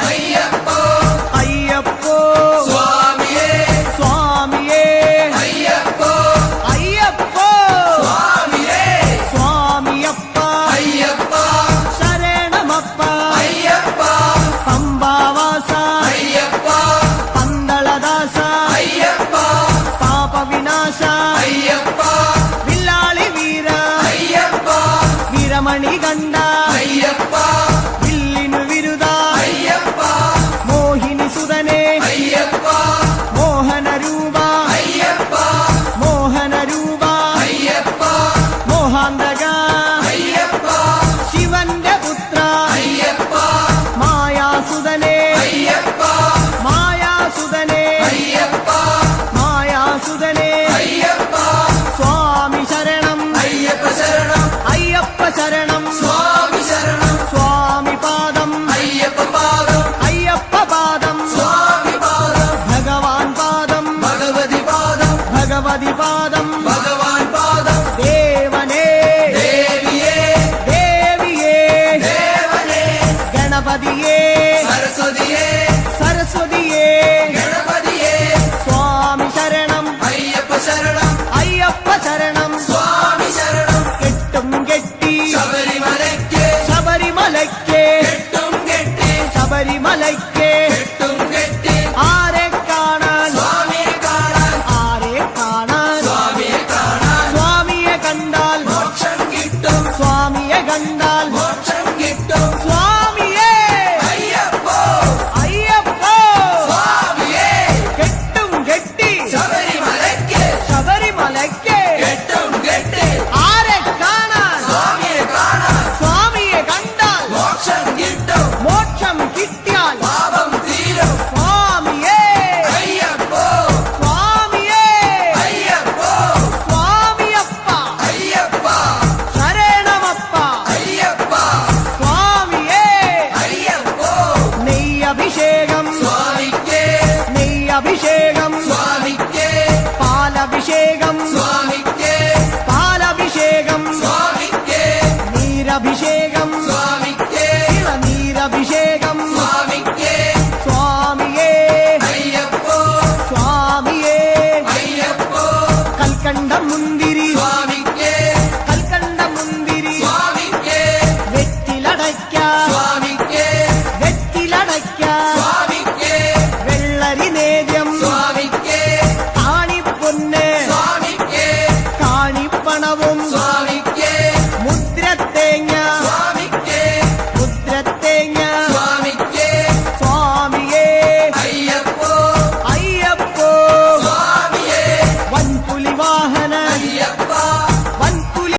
അയ്യപ്പോ അയ്യപ്പോ സ്വാമിയേ സ്വാമിയേ അയ്യപ്പോ അയ്യപ്പോ സ്വാമിയേ സ്വാമിയപ്പ അയ്യപ്പ ശരണമപ്പ അയ്യപ്പ പമ്പാവാസ അയ്യപ്പ പന്തളദാസ അയ്യപ്പ പാപവിനാശ അയ്യപ്പ വില്ലാളി വീര അയ്യപ്പ വീരമണി കണ്ട അയ്യപ്പ വില്ലിനു വിരുദ അയ്യപ്പ മോഹിനി സുതനെ അയ്യപ്പ മോഹന രൂപ അയ്യപ്പ മോഹന രൂപ അയ്യപ്പ മോഹാന്തക അയ്യപ്പ ശിവന്റെ പുത്ര അയ്യപ്പ മായാസുതനെ അയ്യപ്പ മായാസുതനെ അയ്യപ്പ മായാസുതനെ അയ്യപ്പ സ്വാമി ശരണം അയ്യപ്പ ശരണം അയ്യപ്പ ശരണം സ്വാമി ശരണം സ്വാമി പാദം അയ്യപ്പ പാദം അയ്യപ്പ പാദം സ്വാമി പാദം ഭഗവാൻ പാദം ഭഗവതി പാദം ഭഗവതി പാദം ഭഗവാൻ പാദം ദേവനേ ദേവിയേ ദേവിയേ ദേവനേ ഗണപതിയേ സരസ്വതിയേ സരസ്വതിയേ ഗണപതിയേ സ്വാമി ശരണം അയ്യപ്പ ശരണം അയ്യപ്പ ശരണം സ്വാമി ശരണം കെട്ടും കെട്ടി ശബരിമലയ്ക്ക് ശബരിമലയ്ക്ക് കെട്ടും കെട്ടി ശബരിമലയ്ക്ക് കെട്ടും കെട്ടി ആരെ കാണാൻ സ്വാമിയെ കാണാൻ ആരെ കാണാൻ സ്വാമിയെ കാണാൻ സ്വാമിയെ കണ്ടാൽ മോക്ഷം കിട്ടും സ്വാമിയെ കണ്ടാൽ മോക്ഷം കിട്ടും സ്വാമിയേ അയ്യപ്പോ അയ്യപ്പോ സ്വാമിയേ കെട്ടും കെട്ടി ശബരിമലയ്ക്ക് ശബരിമലയ്ക്ക് കെട്ടും കെട്ടി ആരെ കാണാൻ സ്വാമിയെ കാണാൻ സ്വാമിയെ കണ്ടാൽ മോക്ഷം കിട്ടും മോക്ഷം കിട്ടിയാൽ പാപം തീരും സ്വാമിയേ അയ്യപ്പോ സ്വാമിയേ അയ്യപ്പോ സ്വാമിയപ്പ അയ്യപ്പ ശരണമപ്പ അയ്യപ്പ സ്വാമിയേ അയ്യപ്പോ നെയ്യഭിഷേകം സ്വാമിക്ക് നെയ്യഭിഷേകം സ്വാമിക്ക് പാലഭിഷേകം സ്വാമിക്ക് പാലഭിഷേകം സ്വാമിക്ക് നീരഭിഷേകം സ്വാമിക്ക് നീരഭിഷേകം സ്വാമിക്ക് സ്വാമിയേ അയ്യപ്പോ സ്വാമിയേ അയ്യപ്പോ കൽക്കണ്ടം മുന്തിരി സ്വാമിക്ക് കൽക്കണ്ടം മുന്തിരി സ്വാമിക്ക് വെറ്റിലടയ്ക്ക സ്വാമിക്ക് വെറ്റിലടയ്ക്ക സ്വാമിക്ക് വെള്ളരി നേദ്യം സ്വാമിക്ക് കാണിപ്പൊന്ന് സ്വാമിക്ക് കാണിപ്പണവും സ്വാമിക്ക് മുദ്രത്തേങ്ങ സ്വാമിക്ക് മുദ്രത്തേങ്ങ സ്വാമിക്ക് സ്വാമിയേ അയ്യപ്പോ അയ്യപ്പോ സ്വാമിയേ വൻപുലി വാഹന അയ്യപ്പ